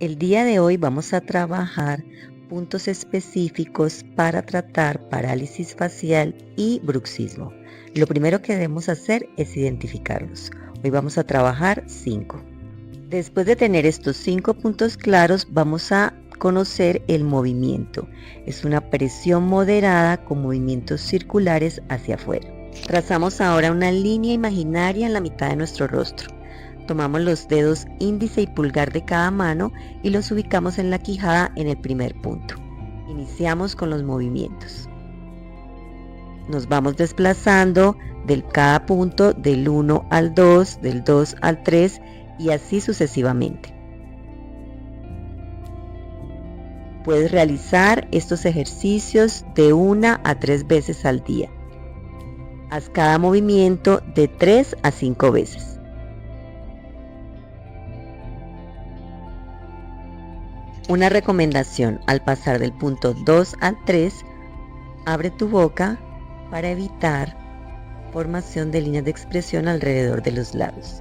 El día de hoy vamos a trabajar puntos específicos para tratar parálisis facial y bruxismo. Lo primero que debemos hacer es identificarlos. Hoy vamos a trabajar 5. Después de tener estos 5 puntos claros, vamos a conocer el movimiento. Es una presión moderada con movimientos circulares hacia afuera. Trazamos ahora una línea imaginaria en la mitad de nuestro rostro. Tomamos los dedos índice y pulgar de cada mano y los ubicamos en la quijada en el primer punto. Iniciamos con los movimientos. Nos vamos desplazando de cada punto del 1 al 2, del 2 al 3 y así sucesivamente. Puedes realizar estos ejercicios de 1 a 3 veces al día. Haz cada movimiento de 3 a 5 veces. Una recomendación: al pasar del punto 2 al 3, abre tu boca para evitar formación de líneas de expresión alrededor de los labios.